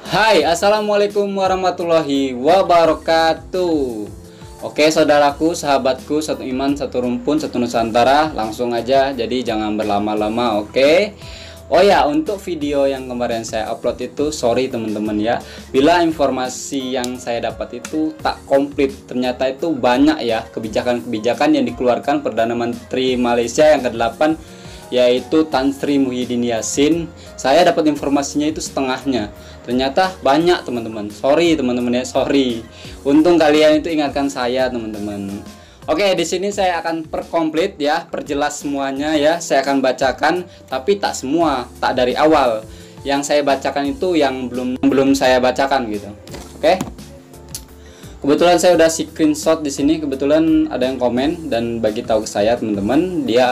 Hai, assalamualaikum warahmatullahi wabarakatuh. Oke, saudaraku, sahabatku, satu iman, satu rumpun, satu nusantara. Langsung aja, jadi jangan berlama-lama, oke? Oh ya, untuk video yang kemarin saya upload itu, sorry teman-teman ya, bila informasi yang saya dapat itu tak komplit. Ternyata itu banyak ya kebijakan-kebijakan yang dikeluarkan Perdana Menteri Malaysia yang ke-8, yaitu Tan Sri Muhyiddin Yassin. Saya dapat informasinya itu setengahnya. Ternyata banyak teman-teman. Sorry teman-teman ya, sorry. Untung kalian itu ingatkan saya teman-teman. Oke, di sini saya akan perkomplit ya, perjelas semuanya ya. Saya akan bacakan, tapi tak semua, tak dari awal. Yang saya bacakan itu yang belum saya bacakan gitu. Oke. Kebetulan saya udah screenshot di sini. Kebetulan ada yang komen dan bagi tahu ke saya teman-teman. Dia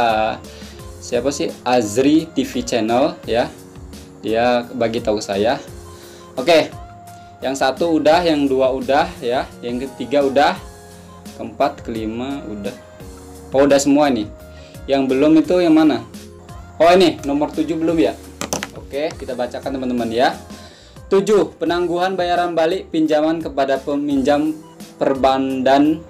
siapa sih? Azri TV Channel ya. Dia bagi tahu ke saya. Oke. Yang satu udah, yang dua udah ya, yang ketiga udah, keempat, kelima udah. Oh, udah semua nih. Yang belum itu yang mana? Oh, ini nomor 7 belum ya? Oke, kita bacakan teman-teman ya. 7. Penangguhan bayaran balik pinjaman kepada peminjam perbandanan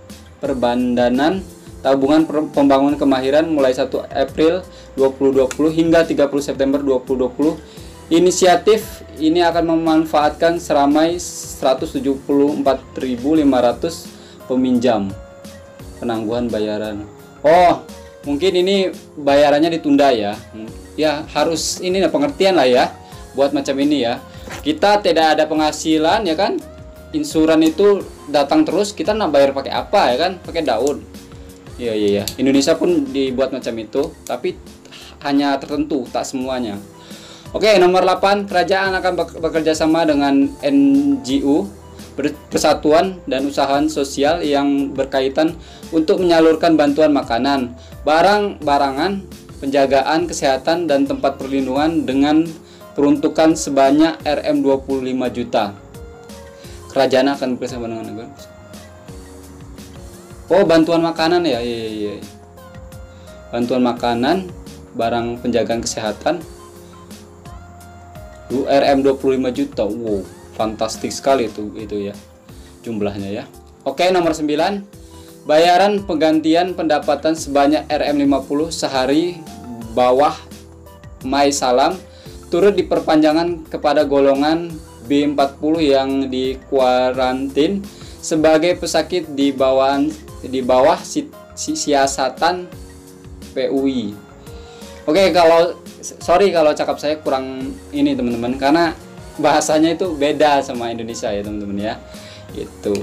tabungan pembangunan kemahiran mulai 1 April 2020 hingga 30 September 2020. Inisiatif ini akan memanfaatkan seramai 174.500 peminjam. Penangguhan bayaran. Oh, mungkin ini bayarannya ditunda ya. Ya, harus ini pengertian lah ya buat macam ini ya. Kita tidak ada penghasilan ya kan? Insuran itu datang terus, kita nak bayar pakai apa ya kan? Pakai daun. Iya. Indonesia pun dibuat macam itu, tapi hanya tertentu, tak semuanya. Oke, nomor 8, kerajaan akan bekerja sama dengan NGO, persatuan dan usahaan sosial yang berkaitan untuk menyalurkan bantuan makanan, barang-barangan, penjagaan kesehatan dan tempat perlindungan dengan peruntukan sebanyak Rp25 juta. Kerajaan akan bekerja sama dengan negara. Oh, bantuan makanan ya. Iya. Bantuan makanan, barang penjagaan kesehatan. Rp25 juta. Wow, fantastik sekali itu ya jumlahnya ya. Oke, nomor 9. Bayaran penggantian pendapatan sebanyak Rp50 sehari bawah Mai Salam turut diperpanjangan kepada golongan B40 yang dikuarantin sebagai pesakit di bawah siasatan PUI. Oke, sorry kalau cakap saya kurang ini teman-teman, karena bahasanya itu beda sama Indonesia ya teman-teman ya. Itu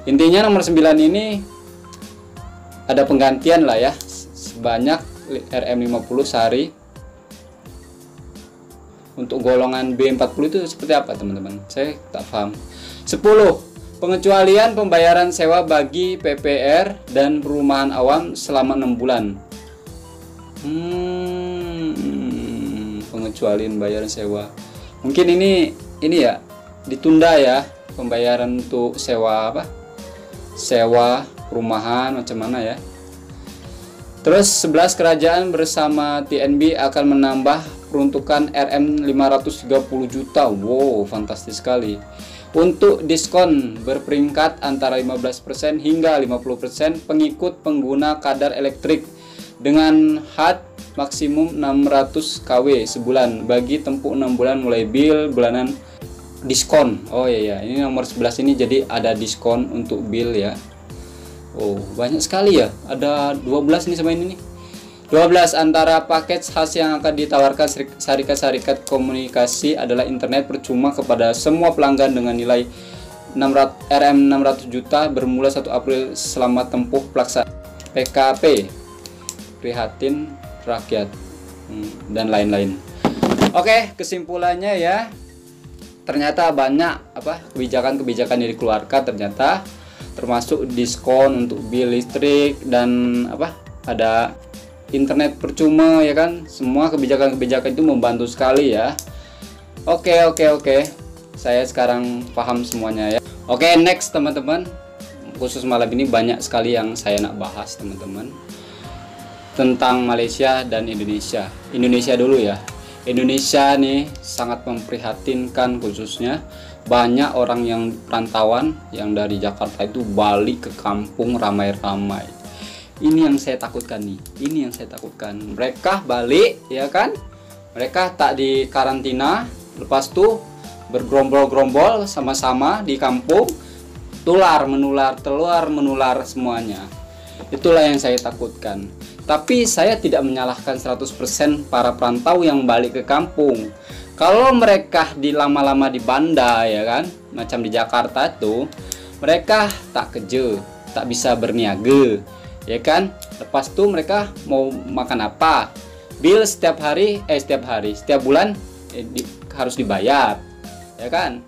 intinya nomor 9 ini ada penggantian lah ya, sebanyak Rp50 sehari. Untuk golongan B40 itu seperti apa teman-teman? Saya tak paham. 10. Pengecualian pembayaran sewa bagi PPR dan perumahan awam selama 6 bulan. Pengecualian bayaran sewa. Mungkin ini ya ditunda ya pembayaran untuk sewa sewa perumahan macam mana ya. Terus 11, kerajaan bersama TNB akan menambah peruntukan Rp530 juta. Wow, fantastis sekali. Untuk diskon berperingkat antara 15% hingga 50% pengikut pengguna kadar elektrik dengan had maksimum 600 kW sebulan bagi tempuh 6 bulan mulai bil bulanan diskon. Oh iya, ini nomor 11 ini jadi ada diskon untuk bil ya. Oh, banyak sekali ya. Ada 12 nih sama ini nih. 12, antara paket khas yang akan ditawarkan syarikat-syarikat komunikasi adalah internet percuma kepada semua pelanggan dengan nilai Rp600 juta bermula 1 April selama tempuh pelaksanaan PKP prihatin rakyat dan lain-lain. Oke, kesimpulannya ya, ternyata banyak kebijakan-kebijakan yang dikeluarkan ternyata, termasuk diskon untuk bil listrik dan ada internet percuma ya kan. Semua kebijakan-kebijakan itu membantu sekali ya. Oke. Saya sekarang paham semuanya ya. Oke, next teman-teman. Khusus malam ini banyak sekali yang saya nak bahas teman-teman, tentang Malaysia dan Indonesia. Indonesia dulu ya. Indonesia nih sangat memprihatinkan, khususnya banyak orang yang perantauan yang dari Jakarta itu balik ke kampung ramai-ramai. Ini yang saya takutkan nih, ini yang saya takutkan. Mereka balik, ya kan? Mereka tak di karantina, lepas tuh bergerombol-gerombol sama-sama di kampung, menular semuanya. Itulah yang saya takutkan. Tapi saya tidak menyalahkan 100% para perantau yang balik ke kampung. Kalau mereka lama-lama di Banda, ya kan, macam di Jakarta tuh, mereka tak kerja, tak bisa berniaga, ya kan. Lepas tuh mereka mau makan apa? Bill setiap bulan harus dibayar, ya kan.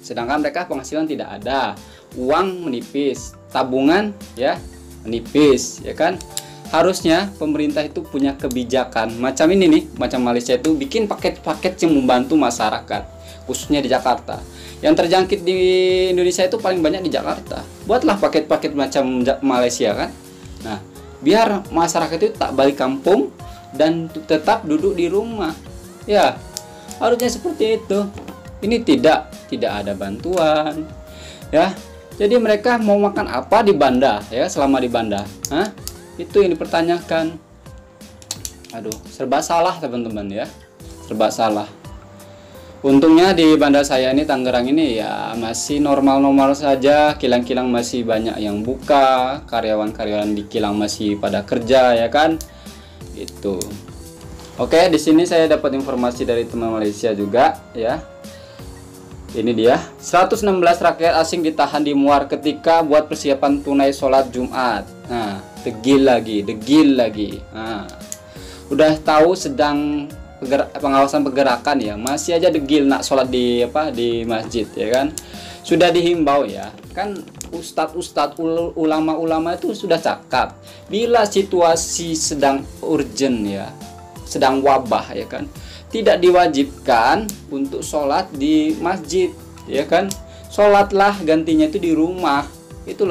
Sedangkan mereka penghasilan tidak ada, uang menipis, tabungan ya menipis, ya kan. Harusnya pemerintah itu punya kebijakan macam ini nih, macam Malaysia itu bikin paket-paket yang membantu masyarakat, khususnya di Jakarta. Yang terjangkit di Indonesia itu paling banyak di Jakarta. Buatlah paket-paket macam Malaysia kan. Nah, biar masyarakat itu tak balik kampung dan tetap duduk di rumah. Ya, harusnya seperti itu. Ini tidak ada bantuan. Ya. Jadi mereka mau makan apa di Banda ya, selama di Banda? Hah? Itu yang dipertanyakan. Aduh, serba salah teman-teman ya. Serba salah. Untungnya di Banda saya ini, Tangerang ini ya masih normal-normal saja. Kilang-kilang masih banyak yang buka, karyawan-karyawan di kilang masih pada kerja, ya kan? Itu. Oke, di sini saya dapat informasi dari teman Malaysia juga ya. Ini dia, 116 rakyat asing ditahan di Muar ketika buat persiapan tunai sholat Jumat. Nah, degil lagi. Nah, udah tahu sedang pengawasan pergerakan ya, masih aja degil nak sholat di masjid, ya kan. Sudah dihimbau ya, kan ustadz ulama-ulama itu sudah cakap, bila situasi sedang urgent ya, sedang wabah ya kan, tidak diwajibkan untuk sholat di masjid, ya kan. Sholatlah gantinya itu di rumah. Itu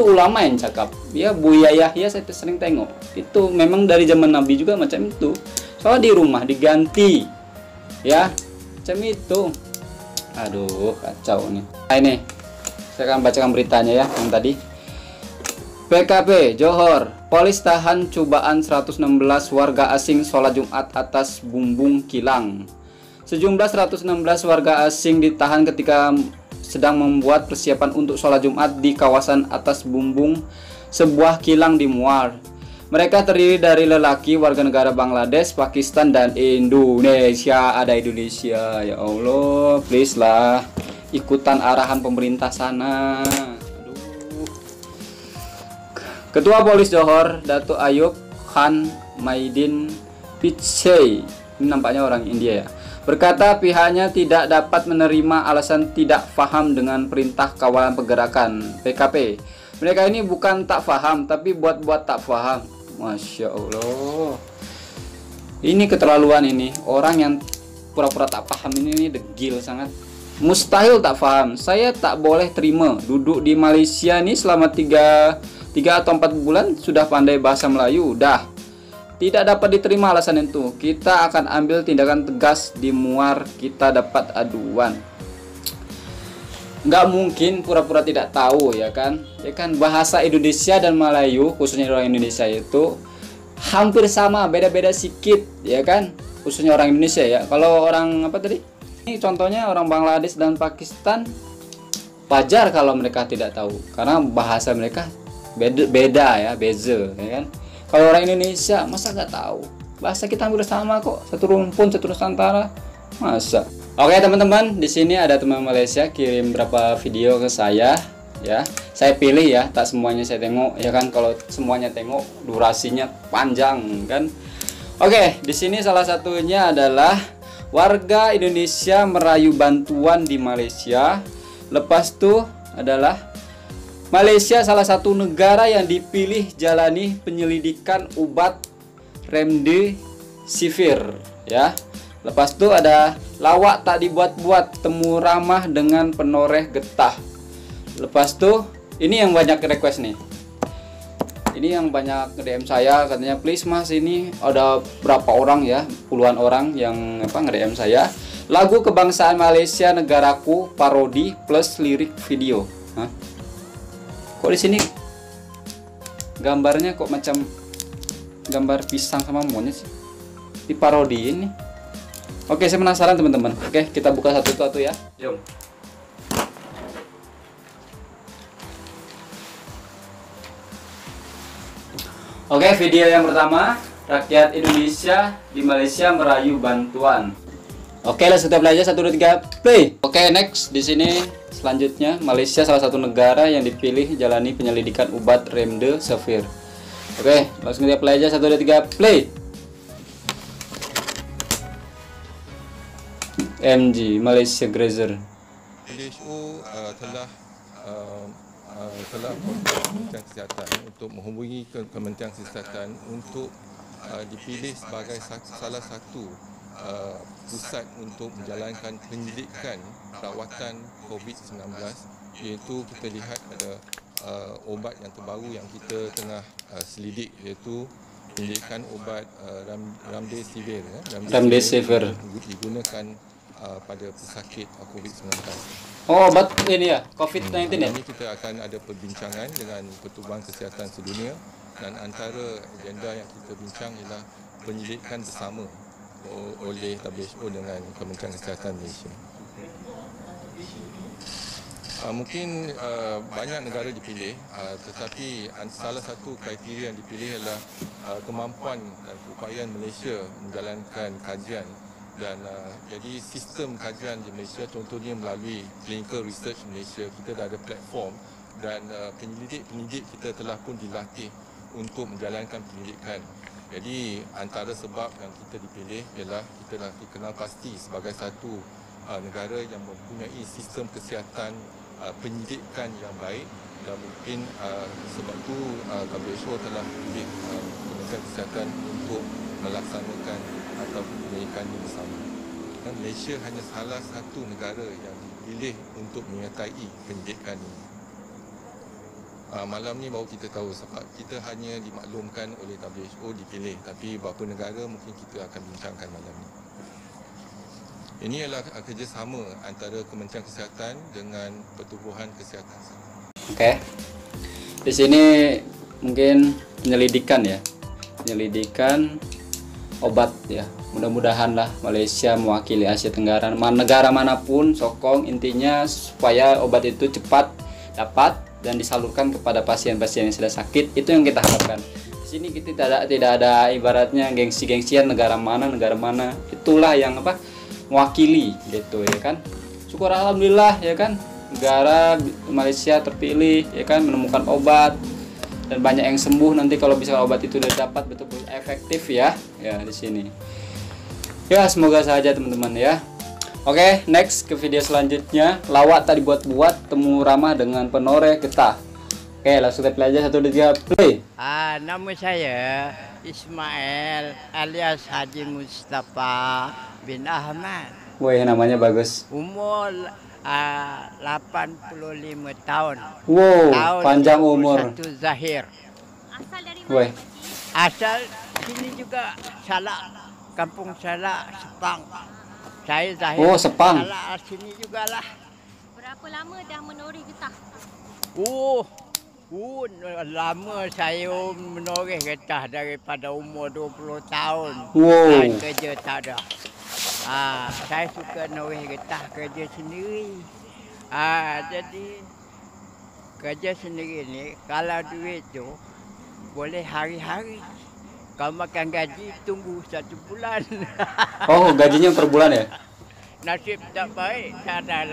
ulama yang cakap. Ya, Buya Yahya saya sering tengok. Itu memang dari zaman Nabi juga macam itu. Sholat di rumah diganti, ya, macam itu. Aduh, kacau nih. Nah, ini saya akan bacakan beritanya ya, yang tadi. PKP Johor, polis tahan cobaan 116 warga asing sholat Jumat atas bumbung kilang. Sejumlah 116 warga asing ditahan ketika sedang membuat persiapan untuk sholat Jumat di kawasan atas bumbung sebuah kilang di Muar. Mereka terdiri dari lelaki warga negara Bangladesh, Pakistan, dan Indonesia. Ada Indonesia, ya Allah, please lah, ikutan arahan pemerintah sana. Ketua Polis Johor, Datuk Ayub Khan Maidin Pichai, ini nampaknya orang India ya, berkata pihaknya tidak dapat menerima alasan tidak paham dengan perintah kawalan pergerakan PKP. Mereka ini bukan tak paham, tapi buat tak paham. Masya Allah, ini keterlaluan ini. Orang yang pura-pura tak paham ini degil sangat. Mustahil tak paham. Saya tak boleh terima duduk di Malaysia ini selama 3 atau 4 bulan sudah pandai bahasa Melayu. Dah tidak dapat diterima alasan itu. Kita akan ambil tindakan tegas di Muar. Kita dapat aduan. Nggak mungkin pura-pura tidak tahu, ya kan. Ya kan, bahasa Indonesia dan Melayu, khususnya orang Indonesia itu hampir sama, beda-beda sedikit, ya kan, khususnya orang Indonesia ya. Kalau orang apa tadi, ini contohnya orang Bangladesh dan Pakistan, wajar kalau mereka tidak tahu karena bahasa mereka beda ya, beza, ya kan. Kalau orang Indonesia masa nggak tahu, bahasa kita hampir sama kok, satu rumpun, satu Nusantara, masa. Oke teman-teman, di sini ada teman Malaysia kirim berapa video ke saya ya. Saya pilih ya, tak semuanya saya tengok ya kan. Kalau semuanya tengok durasinya panjang kan. Oke, di sini salah satunya adalah warga Indonesia merayu bantuan di Malaysia. Lepas itu adalah Malaysia salah satu negara yang dipilih jalani penyelidikan obat remdesivir ya. Lepas itu ada lawak tak dibuat-buat, temu ramah dengan penoreh getah. Lepas itu ini yang banyak request nih. Ini yang banyak nge-DM saya katanya, please mas, ini ada berapa orang ya, puluhan orang yang nge-DM saya, lagu kebangsaan Malaysia negaraku parodi plus lirik video. Hah? Kok di sini gambarnya kok macam gambar pisang sama monyet sih? Di parodi ini. Oke, saya penasaran teman-teman. Oke, kita buka satu-satu ya. Jom. Oke, video yang pertama, rakyat Indonesia di Malaysia merayu bantuan. Oke, let's kita belajar 1 2 3 play. Oke, next di sini selanjutnya, Malaysia salah satu negara yang dipilih jalani penyelidikan obat remdesivir. Oke, langsung kita belajar 1 2 3 play. MG Malaysia Grazer. WHO telah Kementerian Kesihatan untuk menghubungi Kementerian Kesihatan untuk dipilih sebagai salah satu pusat untuk menjalankan penyelidikan rawatan COVID-19, iaitu kita lihat ada obat yang terbaru yang kita tengah selidik, iaitu penyelidikan obat remdesivir. Remdesivir digunakan pada pesakit COVID-19. Oh, obat ini ya, COVID-19 ya? Ini kita akan ada perbincangan dengan Pertubuhan Kesihatan Sedunia, dan antara agenda yang kita bincang ialah penyelidikan bersama oleh WHO dengan Kementerian Kesihatan Malaysia. Mungkin banyak negara dipilih, tetapi salah satu kriteria yang dipilih adalah kemampuan dan keupayaan Malaysia menjalankan kajian. Dan jadi sistem kajian di Malaysia, contohnya melalui Clinical Research Malaysia, kita dah ada platform, dan penyelidik-penyelidik kita telah pun dilatih untuk menjalankan penyelidikan. Jadi antara sebab yang kita dipilih ialah kita dah dikenal pasti sebagai satu negara yang mempunyai sistem kesihatan penyelidikan yang baik, dan mungkin sebab itu WHO telah pilih Kementerian Kesihatan untuk melaksanakan atau penyelidikan ini bersama. Dan Malaysia hanya salah satu negara yang dipilih untuk menyertai penyelidikan ini. Malam ni baru kita tahu, sebab kita hanya dimaklumkan oleh WHO dipilih, tapi beberapa negara mungkin kita akan bincangkan malam ni. Ini adalah kerjasama antara Kementerian Kesihatan dengan Pertubuhan Kesihatan. Oke. Di sini mungkin penyelidikan ya. Penyelidikan obat ya. Mudah-mudahan lah Malaysia mewakili Asia Tenggara, negara manapun sokong, intinya supaya obat itu cepat dapat dan disalurkan kepada pasien-pasien yang sudah sakit. Itu yang kita harapkan. Di sini kita tidak ada ibaratnya gengsi-gengsian negara mana. Itulah yang mewakili gitu ya kan. Syukur alhamdulillah ya kan, negara Malaysia terpilih ya kan, menemukan obat dan banyak yang sembuh. Nanti kalau bisa obat itu sudah dapat betul-betul efektif ya di sini. Ya, semoga saja teman-teman ya. Oke, next ke video selanjutnya. Lawak tak dibuat-buat, temu ramah dengan penoreh getah. Oke, langsung kita belajar 1 2 3 play. Nama saya Ismail alias Haji Mustafa bin Ahmad. Woi, namanya bagus. Umur 85 tahun. Wow, tahun panjang umur. Satu Zahir. Asal dari Woi. mana, Pakcik? Asal sini juga Salak, Kampung Salak, Sepang. Saya Zahir. Oh, Sepang. Salak sini jugalah. Berapa lama dah menoreh getah? Lama saya menoreh getah daripada umur 20 tahun. Wow. Dan kerja tak ada. Saya suka noreh getah kerja sendiri. Jadi kerja sendiri ni kalau duit tu boleh hari-hari. Kalau makan gaji tunggu 1 bulan. Oh, gajinya per bulan ya? Nasib tak baik, tak ada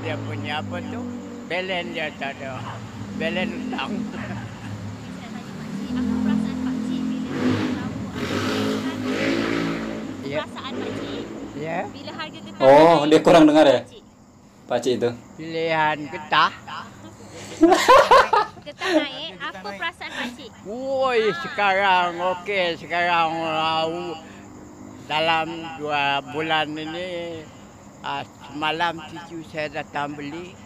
dia punya apa tu, balance dia tak ada. Balance hutang. Saya tanya Pakcik, apa perasaan Pakcik bila tahu perasaan Pakcik? Ya. Bila harga getah Oh, naik, dia kurang dengar ya? Pakcik? Pakcik itu. Pilihan getah. Getah naik, apa perasaan Pakcik? Woi, sekarang okey, sekarang dalam 2 bulan ini semalam cucu saya datang beli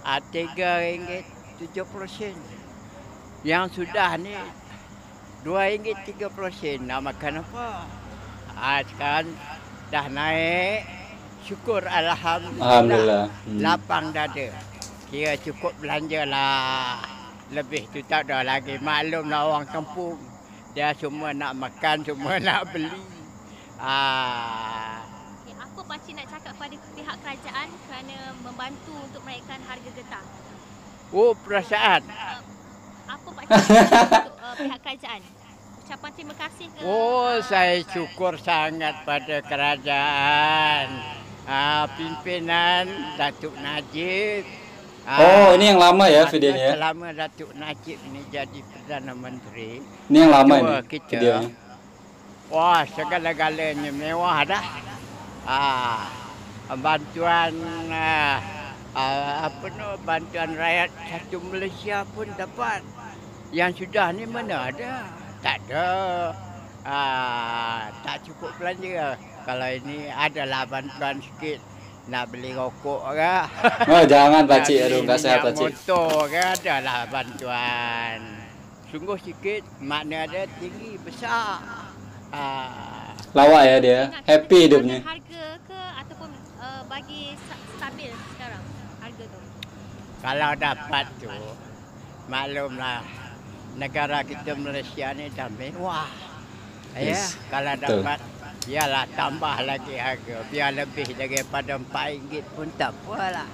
RM3.70. Yang sudah ni RM2.30 nak makan apa? Sekarang dah naik. Syukur Alhamdulillah. Lapang dada. Kira cukup belanja lah. Lebih tu tak ada lagi. Maklumlah orang kampung. Dia semua nak makan, semua nak beli. Okay, apa pakcik nak cakap kepada pihak kerajaan kerana membantu untuk menaikkan harga getah? Oh, perasaan. Apa pakcik nak cakap untuk pihak kerajaan? Ucapan terima kasih ke? Oh, saya syukur sangat pada kerajaan. Pimpinan Datuk Najib. Oh, ini yang lama ya videonya. Selama Datuk Najib ini jadi Perdana Menteri. Ini yang lama ini kita, videonya. Wah, segala-galanya mewah dah. Bantuan bantuan rakyat satu Malaysia pun dapat. Yang sudah ni mana ada? Tak ada. Tak cukup belanja. Kalau ini adalah bantuan sikit. Nak beli rokok ke? Oh, jangan pakcik, aduh enggak sehat pakcik. Motor ke adalah bantuan. Sungguh sikit, makna ada tinggi besar. Lawak ya dia, happy hidupnya. Harga ke ataupun bagi stabil sekarang harga tu? Kalau dapat tu, maklumlah negara kita Malaysia ni dah mewah. Yes, Kalau betul. dapat, biarlah tambah lagi harga. Biar lebih daripada RM4 pun tak apalah.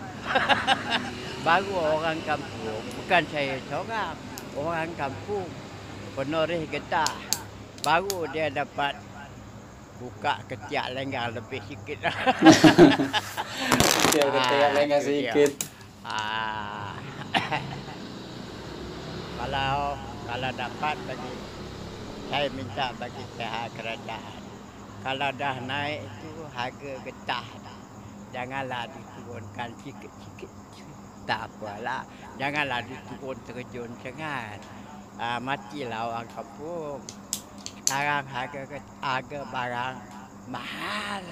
Baru orang kampung, bukan saya seorang. Orang kampung, penoreh getah. Baru dia dapat buka ketiak lenggang lebih sikit. Ketiak lenggang sedikit. Kalau dapat bagi saya minta bagi pihak kerajaan. Kalau dah naik itu harga getah dah. Janganlah diturunkan sikit-sikit. Tak apalah. Janganlah diturun terjun sangat. Matilah orang kampung. Sekarang harga barang mahal.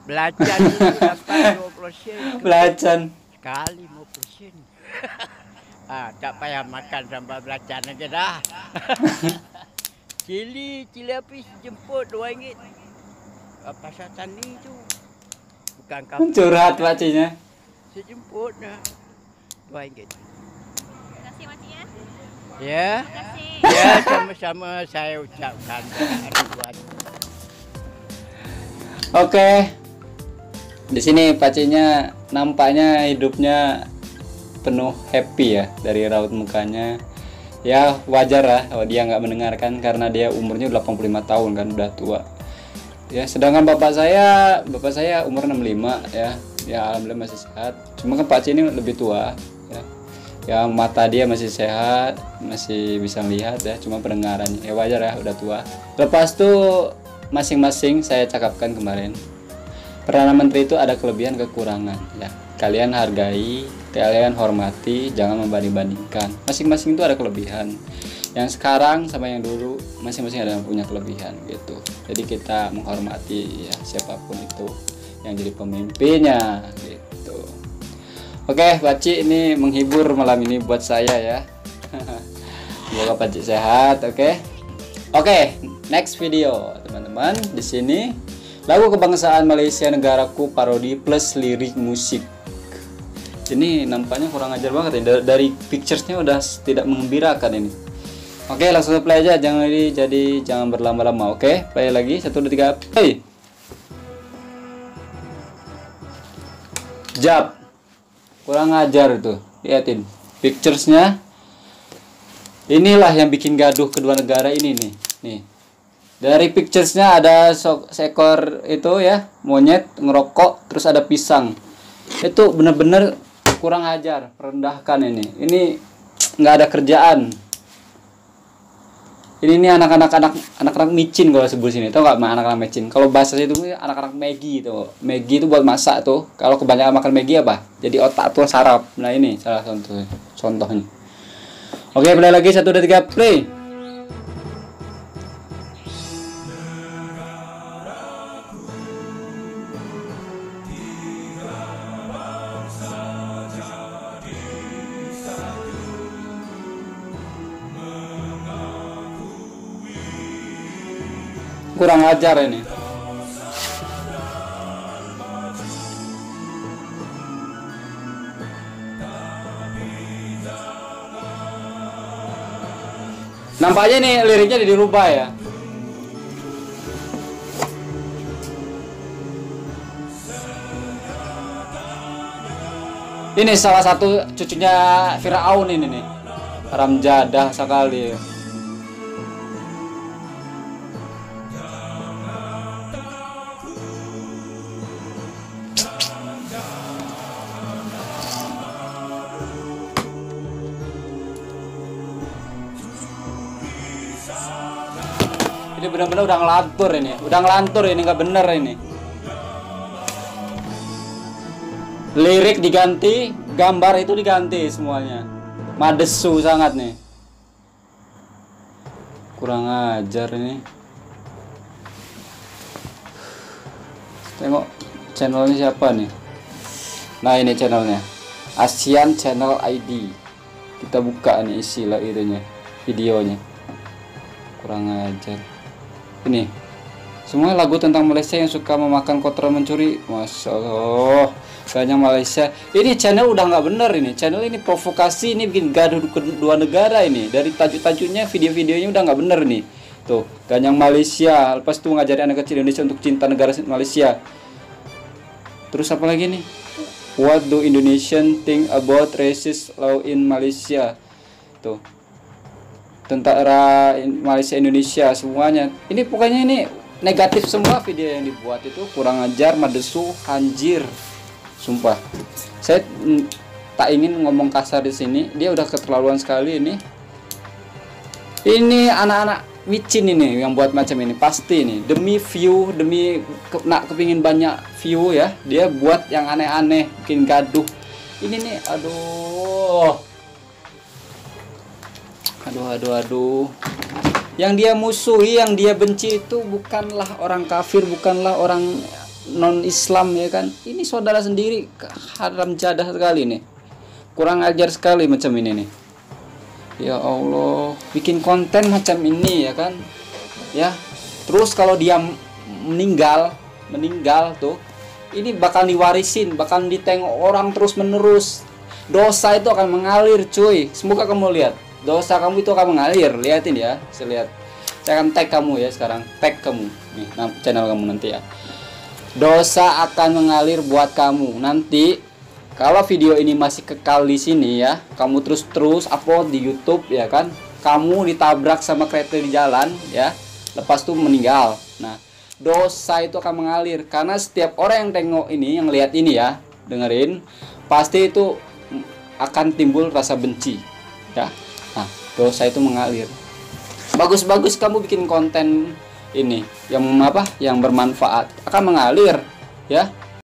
Belacan dulu dapat 20 sen. Belacan. Sekali 50 sen. Tak payah makan sambal belacan lagi dah. Cili api jemput RM2. Pasar tani tu. Bukan kampung. Curhat pakciknya. Sejemput dah. RM2. Terima kasih pakcik ya. Ya. Terima kasih. Ya, sama-sama saya ucapkan. Oke. Di sini pakciknya nampaknya hidupnya penuh happy ya dari raut mukanya. Ya wajar lah kalau dia nggak mendengarkan karena dia umurnya 85 tahun kan, udah tua. Ya sedangkan bapak saya umur 65 ya. Ya alhamdulillah masih sehat. Cuma kan pakcik ini lebih tua ya. Ya mata dia masih sehat, masih bisa melihat ya, cuma pendengarannya ya wajar ya udah tua. Lepas tuh masing-masing saya cakapkan kemarin. Perdana Menteri itu ada kelebihan kekurangan ya. Kalian hargai, kalian hormati, jangan membanding-bandingkan. Masing-masing itu ada kelebihan. Yang sekarang sama yang dulu masing-masing ada yang punya kelebihan gitu. Jadi kita menghormati ya siapapun itu yang jadi pemimpinnya gitu. Oke, pakcik ini menghibur malam ini buat saya ya. Semoga pakcik sehat, oke. Oke, next video teman-teman. Di sini lagu kebangsaan Malaysia negaraku parodi plus lirik musik. Ini nampaknya kurang ajar banget ya. Dari picturesnya udah tidak mengembirakan ini. Oke, langsung play aja. Jangan berlama-lama. Oke, play lagi. 1, 2, 3. Play. Jap. Kurang ajar itu. Lihatin picturesnya. Inilah yang bikin gaduh kedua negara ini nih. Nih. Dari picturesnya ada seekor itu ya, monyet ngerokok, terus ada pisang. Itu bener-bener kurang ajar, merendahkan ini. Ini nggak ada kerjaan. Ini anak-anak micin kalau sebut sini. Tahu nggak anak-anak micin? Kalau bahasa itu anak-anak Maggi itu. Maggi itu buat masak tuh. Kalau kebanyakan makan Maggi apa? Jadi otak tuh sarap. Nah ini salah contohnya. Oke, play lagi 1, 2, 3, play. kurang ajar ini. Nampaknya nih liriknya dirubah ya. Ini salah satu cucunya Firaun ini nih. Ramjadah sekali. Ini benar-benar udah ngelantur ini, nggak bener ini. Lirik diganti, gambar itu diganti semuanya. Madesu sangat nih. Kurang ajar ini. Tengok channelnya siapa nih. Nah ini channelnya, ASEAN Channel ID. Kita buka nih isilah itunya, videonya. Kurang ajar. Ini semua lagu tentang Malaysia yang suka memakan kotoran mencuri. Masya Allah, kayaknya Malaysia ini channel udah nggak bener ini. Channel ini provokasi, ini bikin gaduh kedua negara ini. Dari tajuk-tajuknya, video-videonya udah nggak bener nih. Tuh, ganyang Malaysia, lepas itu ngajari anak kecil Indonesia untuk cinta negara Malaysia. Terus apa lagi nih? What do Indonesian think about racist law in Malaysia? Tuh, tentara Malaysia Indonesia semuanya. Ini pokoknya ini negatif semua video yang dibuat itu. Kurang ajar, madesu, anjir. Sumpah. Saya tak ingin ngomong kasar di sini. Dia udah keterlaluan sekali ini. Ini anak-anak micin ini yang buat macam ini pasti nih demi view, demi kepingin banyak view ya. Dia buat yang aneh-aneh, bikin gaduh. Ini nih aduh. Yang dia musuhi, yang dia benci itu bukanlah orang kafir, bukanlah orang non-Islam ya kan. Ini saudara sendiri, haram jadah sekali nih. Kurang ajar sekali macam ini nih. Ya Allah, bikin konten macam ini ya kan. Ya. Terus kalau dia meninggal tuh, ini bakal diwarisin, bakal ditengok orang terus-menerus. Dosa itu akan mengalir, cuy. Semoga kamu lihat. Dosa kamu itu akan mengalir. Lihatin ya, saya lihat. Saya akan tag kamu ya sekarang. Tag kamu nih, channel kamu nanti ya. Dosa akan mengalir buat kamu nanti. Kalau video ini masih kekal di sini ya, kamu terus upload di YouTube ya kan. Kamu ditabrak sama kereta di jalan ya. Lepas itu meninggal. Nah, dosa itu akan mengalir karena setiap orang yang tengok ini, yang lihat ini ya, dengerin, pasti itu akan timbul rasa benci ya. Nah, dosa itu mengalir. Bagus-bagus kamu bikin konten ini yang bermanfaat, akan mengalir ya.